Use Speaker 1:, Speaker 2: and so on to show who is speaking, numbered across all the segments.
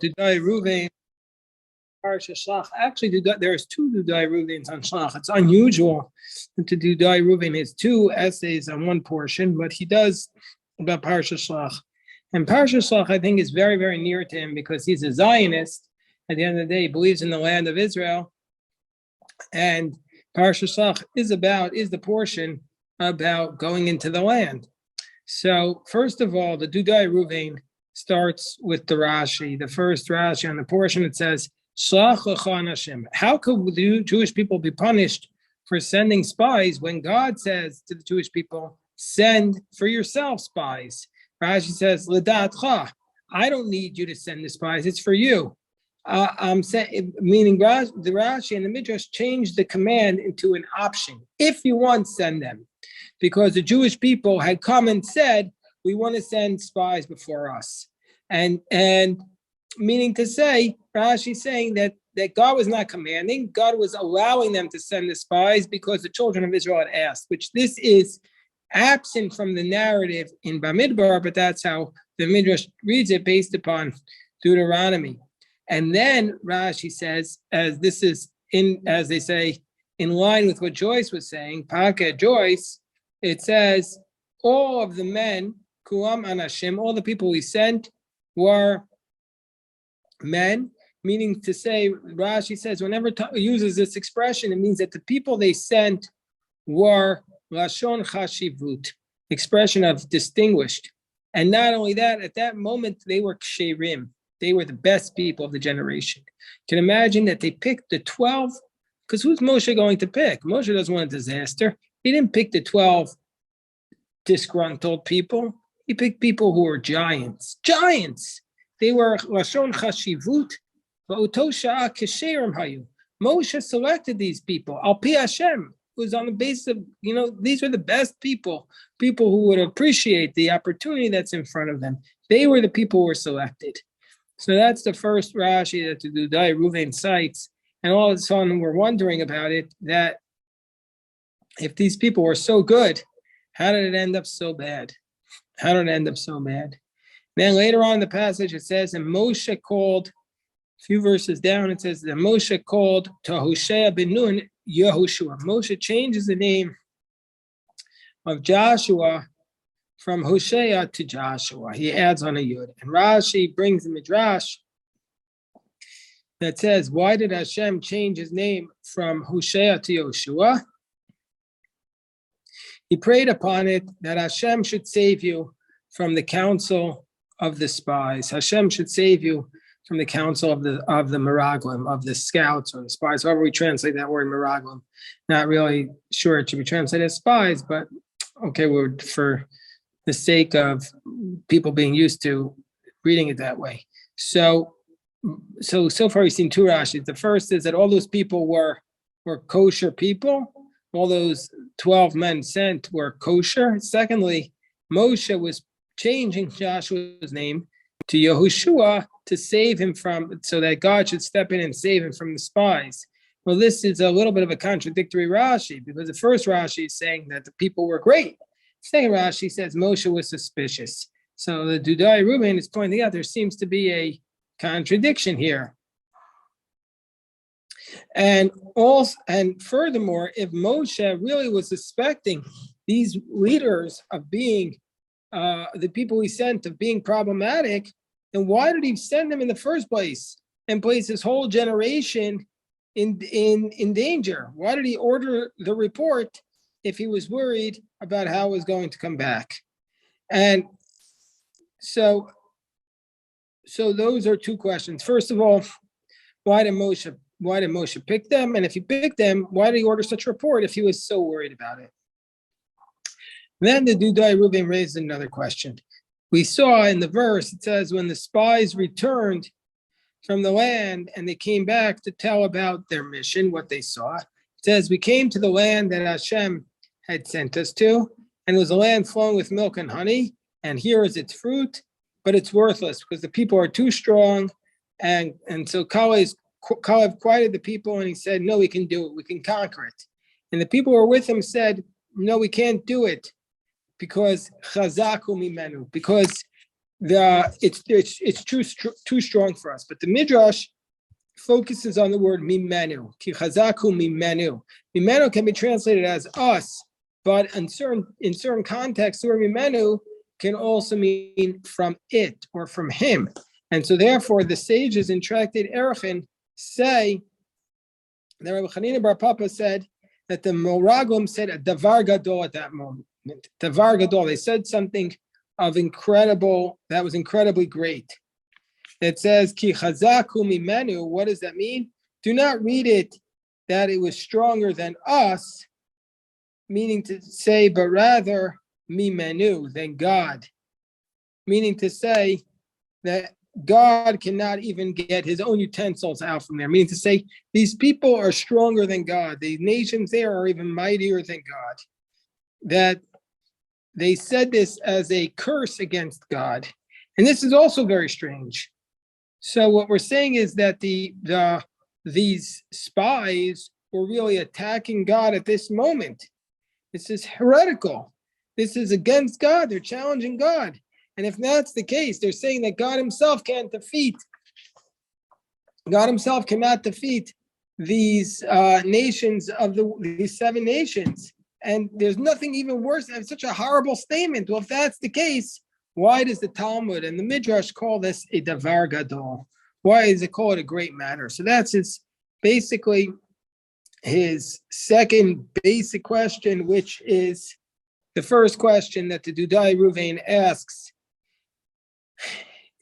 Speaker 1: Dudaei Reuven, Parsha Shelach. Actually, there's two Dudaei Reuvens on Shelach. It's unusual to Dudaei Reuven has two essays on one portion, but he does about Parsha Shelach. And Parsha Shelach, I think, is very, very near to him because he's a Zionist. At the end of the day, he believes in the land of Israel. And Parsha Shelach is the portion about going into the land. So, first of all, the Dudaei Reuven starts with the Rashi, the first Rashi on the portion. It says, Shelach lecha Hashem. How could the Jewish people be punished for sending spies when God says to the Jewish people, send for yourself spies? Rashi says, L'datcha, I don't need you to send the spies, it's for you. I'm saying, meaning the Rashi and the Midrash changed the command into an option. If you want, send them. Because the Jewish people had come and said, we want to send spies before us. And meaning to say, Rashi saying that God was not commanding, God was allowing them to send the spies because the children of Israel had asked, which this is absent from the narrative in Bamidbar, but that's how the Midrash reads it based upon Deuteronomy. And then Rashi says, as this is as they say, in line with what Joyce was saying, Paka Joyce, it says, all of the men, Kuam Anashim, all the people we sent were men, meaning to say, Rashi says, whenever uses this expression, it means that the people they sent were Lashon Chashivut, expression of distinguished. And not only that, at that moment, they were Ksherim. They were the best people of the generation. You can imagine that they picked the 12, because who's Moshe going to pick? Moshe doesn't want a disaster. He didn't pick the 12 disgruntled people. He picked people who were giants. Giants! They were Lashon Chashivut, Va'uto Sha'a Kesherim Hayu. Moshe selected these people. Al Pi Hashem was on the basis of, these were the best people who would appreciate the opportunity that's in front of them. They were the people who were selected. So that's the first Rashi that the Dudaei Reuven cites. And all of a sudden we're wondering about it, that if these people were so good, how did it end up so bad? How did it end up so bad? Then later on in the passage it says, and Moshe called, a few verses down, it says that Moshe called to Hoshea ben Nun Yehoshua. Moshe changes the name of Joshua from Hoshea to Joshua. He adds on a yud. And Rashi brings the Midrash that says, why did Hashem change his name from Hoshea to Yoshua? He prayed upon it that Hashem should save you from the counsel of the spies. Hashem should save you from the counsel of the Meraglim, of the scouts or the spies, however we translate that word Meraglim. Not really sure it should be translated as spies, but okay, for the sake of people being used to reading it that way. So far we've seen two Rashis. The first is that all those people were kosher people. All those 12 men sent were kosher. Secondly, Moshe was changing Joshua's name to Yehoshua to save him so that God should step in and save him from the spies. Well, this is a little bit of a contradictory Rashi, because the first Rashi is saying that the people were great. Second Rashi says Moshe was suspicious. So the Dudaei Reuven is pointing out there seems to be a contradiction here. And furthermore, if Moshe really was suspecting these leaders of being the people he sent of being problematic, then why did he send them in the first place and place his whole generation in danger? Why did he order the report if he was worried about how it was going to come back? And so those are two questions. First of all, why did Moshe pick them? And if he picked them, why did he order such a report if he was so worried about it? Then the Dudaei Reuven raised another question. We saw in the verse, it says, when the spies returned from the land and they came back to tell about their mission, what they saw, it says, we came to the land that Hashem had sent us to, and it was a land flowing with milk and honey, and here is its fruit, but it's worthless because the people are too strong. And so Caleb quieted the people and he said, no, we can do it. We can conquer it. And the people who were with him said, no, we can't do it because chazaku mimenu, because it's too strong for us. But the Midrash focuses on the word mimenu. Ki chazaku mimenu. Mimenu can be translated as us, but in certain contexts, the word mimenu can also mean from it or from him. And so therefore, the sages in Tractate Erechim say that Rabbi Chanina Bar Papa said that the Moraglim said a davar gadol at that moment. Davar gadol, they said something of incredible, that was incredibly great. It says, Ki chazaku mimenu. What does that mean? Do not read it that it was stronger than us, meaning to say, but rather mimenu, than God. Meaning to say that God cannot even get his own utensils out from there. Meaning to say, these people are stronger than God. The nations there are even mightier than God. That they said this as a curse against God. And this is also very strange. So what we're saying is that these spies were really attacking God at this moment. This is heretical. This is against God. They're challenging God. And if that's the case, they're saying that God himself cannot defeat these nations of these seven nations. And there's nothing even worse than such a horrible statement. Well, if that's the case, why does the Talmud and the Midrash call this a davar gadol? Why does it call it a great matter? So that's basically his second basic question, which is the first question that the Dudaei Reuven asks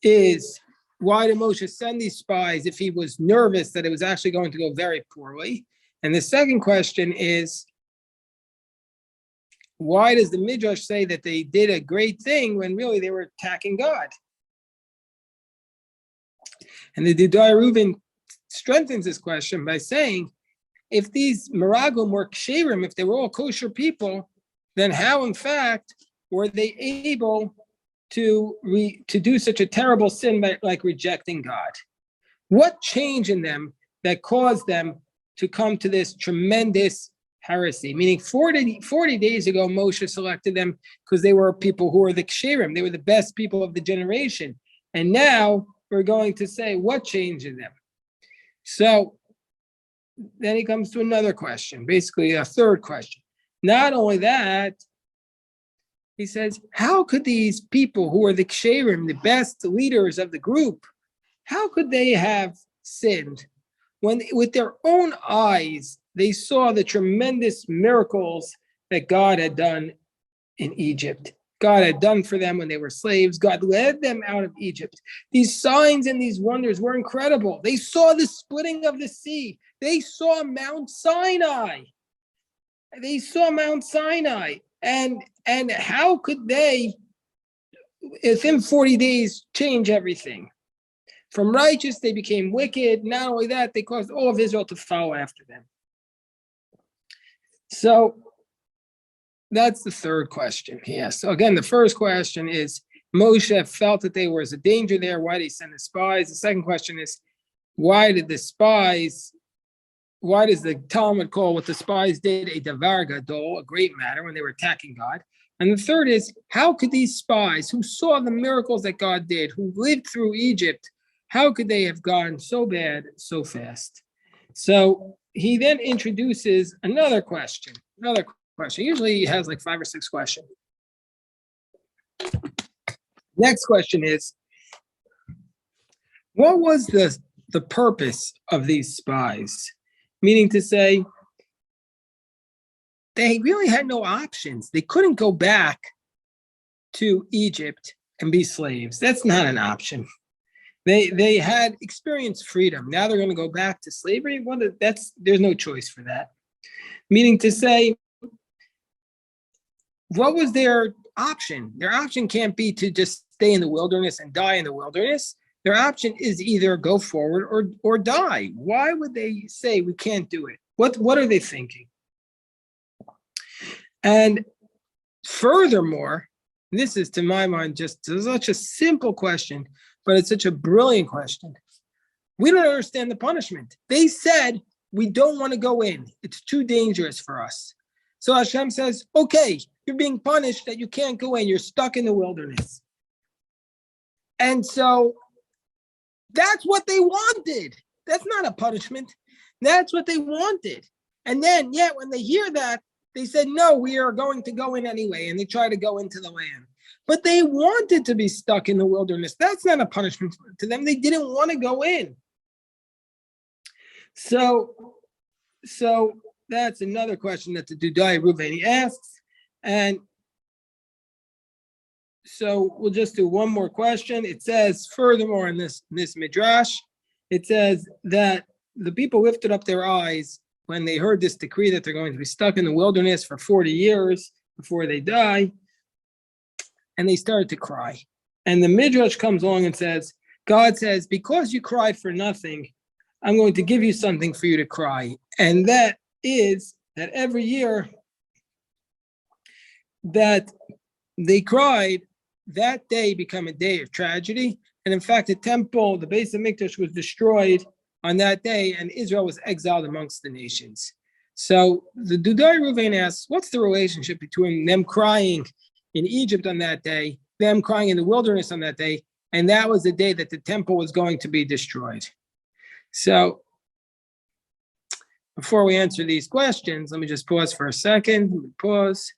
Speaker 1: is, why did Moshe send these spies if he was nervous that it was actually going to go very poorly? And the second question is, why does the Midrash say that they did a great thing when really they were attacking God? And the Dudaei Reuven strengthens this question by saying, if these Meraglim were ksherim, if they were all kosher people, then how, in fact, were they able to do such a terrible sin like rejecting God? What changed in them that caused them to come to this tremendous heresy? Meaning 40 days ago, Moshe selected them because they were people who were the ksherim. They were the best people of the generation. And now we're going to say, what changed in them? So then he comes to another question, basically a third question. Not only that, he says, how could these people who are the ksherim, the best leaders of the group, how could they have sinned when with their own eyes they saw the tremendous miracles that God had done in Egypt? God had done for them when they were slaves. God led them out of Egypt. These signs and these wonders were incredible. They saw the splitting of the sea. They saw Mount Sinai. And how could they, within 40 days, change everything? From righteous, they became wicked. Not only that, they caused all of Israel to follow after them. So that's the third question. Yes. So again, the first question is, Moshe felt that there was a danger there. Why did he send the spies? The second question is, why does the Talmud call what the spies did a davar gadol, a great matter, when they were attacking God? And the third is, how could these spies who saw the miracles that God did, who lived through Egypt, how could they have gone so bad so fast? So he then introduces another question. Usually he has like 5 or 6 questions. Next question is, what was the purpose of these spies? Meaning to say, they really had no options. They couldn't go back to Egypt and be slaves. That's not an option. They had experienced freedom. Now they're going to go back to slavery. Well, there's no choice for that. Meaning to say, what was their option? Their option can't be to just stay in the wilderness and die in the wilderness. Their option is either go forward or die. Why would they say we can't do it? What are they thinking? And furthermore, this is to my mind just such a simple question, but it's such a brilliant question. We don't understand the punishment. They said, we don't want to go in. It's too dangerous for us. So Hashem says, okay, you're being punished that you can't go in. You're stuck in the wilderness. And so that's what they wanted. That's not a punishment. That's what they wanted. And then, when they hear that, they said, no, we are going to go in anyway. And they try to go into the land. But they wanted to be stuck in the wilderness. That's not a punishment to them. They didn't want to go in. So that's another question that the Dudaei Reuven asks. And so we'll just do one more question. It says, furthermore, in this midrash, it says that the people lifted up their eyes when they heard this decree that they're going to be stuck in the wilderness for 40 years before they die, and they started to cry. And the midrash comes along and says, God says, because you cried for nothing, I'm going to give you something for you to cry. And that is that every year that they cried, that day became a day of tragedy. And in fact, the temple, the Beis Hamikdash, was destroyed on that day, and Israel was exiled amongst the nations. So the Dudaei Reuven asks, what's the relationship between them crying in Egypt on that day, them crying in the wilderness on that day, and that was the day that the temple was going to be destroyed? So before we answer these questions, let me just pause for a second. Pause.